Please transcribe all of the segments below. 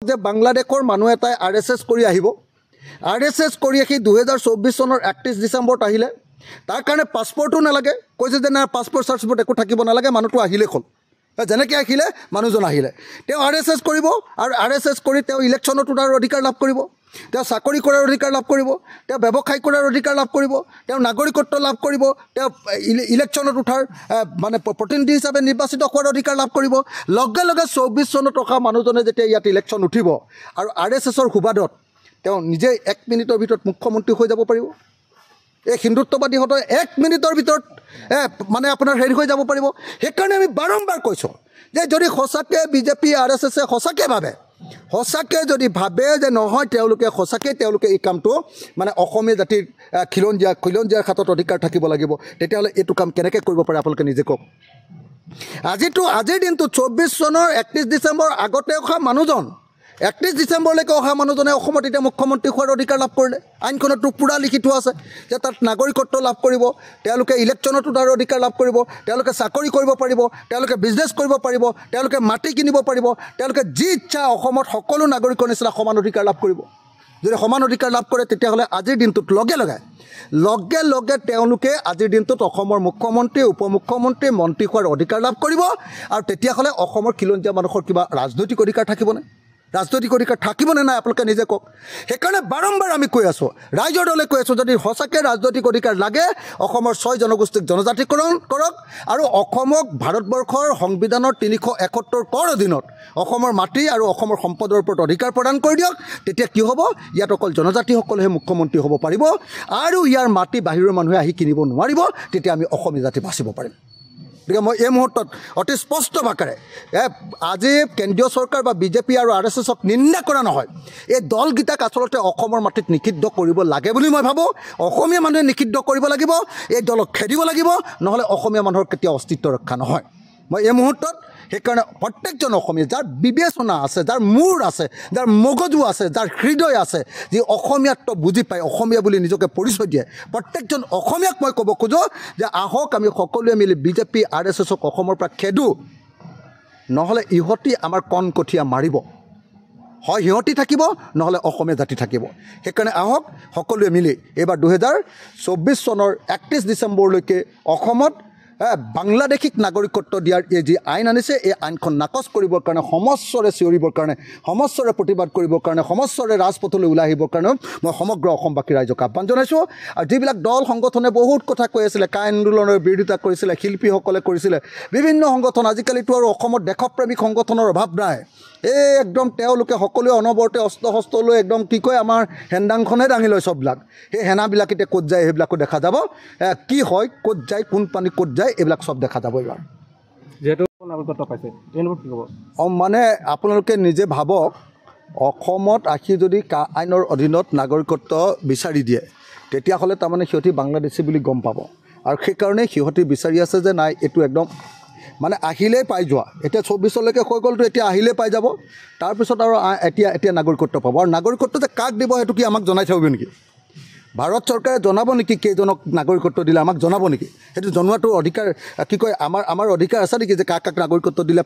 যে বাংলাদেশৰ মানুহ এটাই RSS কৰি আহিব RSS কৰি আহি 2024 চনৰ 31 ডিচেম্বৰত আহিলে তাৰ কাৰণে পাছপৰ্টো নালাগে কৈছে যে না পাছপৰ্ট সাৰ্টিফিকেট একো থাকিব নালাগে মানুহটো আহিলে হ'ল যেনেকৈ আহিলে মানুহজন আহিলে তেওঁ RSS কৰিব আৰু RSS কৰি তেওঁ ইলেকশ্যনত উঠাৰ অধিকাৰ লাভ কৰিব তেওঁ চাকৰি কৰাৰ অধিকাৰ লাভ কৰিব তেওঁ ব্যৱসায় কৰাৰ অধিকাৰ লাভ কৰিব তেওঁ নাগৰিকত্ব লাভ কৰিব তেওঁ ইলেকশ্যনত উঠাৰ মানে প্ৰতিনিধি হিচাপে নিৰ্বাচিত হোৱাৰ অধিকাৰ লাভ কৰিব লগে লগে 24 চনত অহা মানুহজনে যেতিয়া ইয়াত ইলেকশ্যন উঠিব আৰু RSSৰ সুবাদত তেওঁ নিজে 1 মিনিটৰ ভিতৰত মুখ্যমন্ত্ৰী হৈ যাব পাৰিব এই হিন্দুত্ববাদীহঁতৰ 1 মিনিটৰ ভিতৰত মানে আপোনাৰ হেৰি হৈ যাব পাৰিব সেইকাৰণে আমি বাৰম্বাৰ কৈছোঁ যে যদি সঁচাকৈ বিজেপি RSSে সঁচাকৈ যদি ভাবে যে নহয় তেওঁলোকে এই কামটো মানে অসমীয়া জাতিৰ খিলঞ্জীয়াৰ হাতত অধিকাৰ থাকিব লাগিব তেতিয়াহ'লে এইটো কাম কেনেকৈ কৰিব পাৰে আপোনালোকে নিজে কওক আজিৰ দিনটো 24 চনৰ 31 ডিচেম্বৰ আগতে অহা মানুহজন 31 ডিচেম্বৰলৈকে অহা মানুহজনে অসমত এতিয়া মুখ্যমন্ত্ৰী হোৱাৰ অধিকাৰ লাভ কৰিলে আইনখনতো পূৰা লিখি থোৱা আছে যে তাত নাগৰিকত্ব লাভ কৰিব তেওঁলোকে ইলেকশ্যনতো তাৰ অধিকাৰ লাভ কৰিব তেওঁলোকে চাকৰি কৰিব পাৰিব তেওঁলোকে বিজনেছ কৰিব পাৰিব তেওঁলোকে মাটি কিনিব পাৰিব তেওঁলোকে যি ইচ্ছা অসমত সকলো নাগৰিকৰ নিচিনা সমান অধিকাৰ লাভ কৰিব যদি সমান অধিকাৰ লাভ কৰে তেতিয়াহ'লে আজিৰ দিনটোত লগে লগে তেওঁলোকে আজিৰ দিনটোত অসমৰ মুখ্যমন্ত্ৰী উপমুখ্যমন্ত্ৰী মন্ত্ৰী হোৱাৰ অধিকাৰ লাভ কৰিব আৰু তেতিয়াহ'লে অসমৰ খিলঞ্জীয়া মানুহৰ কিবা ৰাজনৈতিক অধিকাৰ থাকিবনে ৰাজনৈতিক অধিকাৰ থাকিবনে নাই আপোনালোকে নিজে কওক সেইকাৰণে বাৰম্বাৰ আমি কৈ আছোঁ ৰাইজৰ দলে কৈ আছোঁ যদি সঁচাকৈ ৰাজনৈতিক অধিকাৰ লাগে অসমৰ 6 জনগোষ্ঠীক জনজাতিকৰণ কৰক আৰু অসমক ভাৰতবৰ্ষৰ সংবিধানৰ 371 কৰ অধীনত অসমৰ মাটি আৰু অসমৰ সম্পদৰ ওপৰত অধিকাৰ প্ৰদান কৰি দিয়ক তেতিয়া কি হ'ব ইয়াত অকল জনজাতিসকলেহে মুখ্যমন্ত্ৰী হ'ব পাৰিব আৰু ইয়াৰ মাটি বাহিৰৰ মানুহে আহি কিনিব নোৱাৰিব তেতিয়া আমি অসমীয়া জাতি বাচিব পাৰিম গতিকে মই এই মুহূৰ্তত অতি স্পষ্ট ভাষাৰে আজি কেন্দ্ৰীয় চৰকাৰ বা বিজেপি আৰু RSSক নিন্দা কৰা নহয় এই দলগীতাক আচলতে অসমৰ মাটিত নিষিদ্ধ কৰিব লাগে বুলি মই ভাবোঁ অসমীয়া মানুহে নিষিদ্ধ কৰিব লাগিব এই দলক খেদিব লাগিব নহ'লে অসমীয়া মানুহৰ কেতিয়াও অস্তিত্ব ৰক্ষা নহয় মই এই মুহূৰ্তত সেইকাৰণে প্ৰত্যেকজন অসমীয়া যাৰ বিবেচনা আছে যাৰ মূৰ আছে যাৰ মগজু আছে যাৰ হৃদয় আছে যি অসমীয়াত্ব বুজি পায় অসমীয়া বুলি নিজকে পৰিচয় দিয়ে প্ৰত্যেকজন অসমীয়াক মই ক'ব খোজোঁ যে আহক আমি সকলোৱে মিলি বিজেপি RSSক অসমৰ পৰা খেদোঁ নহ'লে ইহঁতি আমাৰ কণকঠীয়া মাৰিব হয় সিহঁতি থাকিব নহ'লে অসমীয়া জাতি থাকিব সেইকাৰণে আহক সকলোৱে মিলি এইবাৰ 2024 চনৰ 31 ডিচেম্বৰলৈকে অসমত বাংলাদেশীক নাগৰিকত্ব দিয়াৰ এই যি আইন আনিছে এই আইনখন নাকচ কৰিবৰ কাৰণে সমস্বৰে চিঞৰিবৰ কাৰণে সমস্বৰে প্ৰতিবাদ কৰিবৰ কাৰণে সমস্বৰে ৰাজপথলৈ ওলাই আহিবৰ কাৰণে মই সমগ্ৰ অসমবাসী ৰাইজক আহ্বান জনাইছোঁ আৰু যিবিলাক দল সংগঠনে বহুত কথা কৈ আছিলে কা আন্দোলনৰ বিৰোধিতা কৰিছিলে শিল্পীসকলে কৰিছিলে বিভিন্ন সংগঠন আজিকালিতো আৰু অসমত দেশপ্ৰেমিক সংগঠনৰ অভাৱ নাই এই একদম তেওঁলোকে সকলোৱে অনবৰতে অস্ত্ৰ লৈ একদম কি কয় আমাৰ হেন্দাংখনে দাঙি লয় চববিলাক সেই হেনাবিলাক এতিয়া ক'ত যায় সেইবিলাকো দেখা যাব কি হয় ক'ত যায় কোন পানী ক'ত যায় এইবিলাক চব দেখা যাব এইবাৰ যেহেতু নাগৰিকত্ব পাইছে কি ক'ব মানে আপোনালোকে নিজে ভাবক অসমত আহি যদি কা আইনৰ অধীনত নাগৰিকত্ব বিচাৰি দিয়ে তেতিয়াহ'লে তাৰমানে সিহঁতি বাংলাদেশী বুলি গম পাব আৰু সেইকাৰণে সিহঁতি বিচাৰি আছে যে নাই এইটো একদম মানে আহিলেই পাই যোৱা এতিয়া 24লৈকে হৈ গ'লতো এতিয়া আহিলেই পাই যাব তাৰপিছত আৰু এতিয়া নাগৰিকত্ব পাব আৰু নাগৰিকত্ব যে কাক দিব সেইটো কি আমাক জনাই থাকিব নেকি ভাৰত চৰকাৰে জনাব নেকি কেইজনক নাগৰিকত্ব দিলে আমাক জনাব নেকি সেইটো জনোৱাটো অধিকাৰ কি কয় আমাৰ অধিকাৰ আছে নেকি যে কাক নাগৰিকত্ব দিলে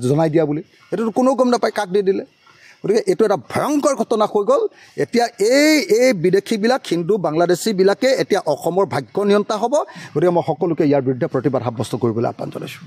জনাই দিয়া বুলি সেইটোতো কোনেও গম নাপায় কাক দি দিলে গতিকে এইটো এটা ভয়ংকৰ ঘটনা হৈ গ'ল এতিয়া এই বিদেশীবিলাক হিন্দু বাংলাদেশীবিলাকে এতিয়া অসমৰ ভাগ্য নিয়ন্তা হ'ব গতিকে মই সকলোকে ইয়াৰ বিৰুদ্ধে প্ৰতিবাদ সাব্যস্ত কৰিবলৈ আহ্বান জনাইছোঁ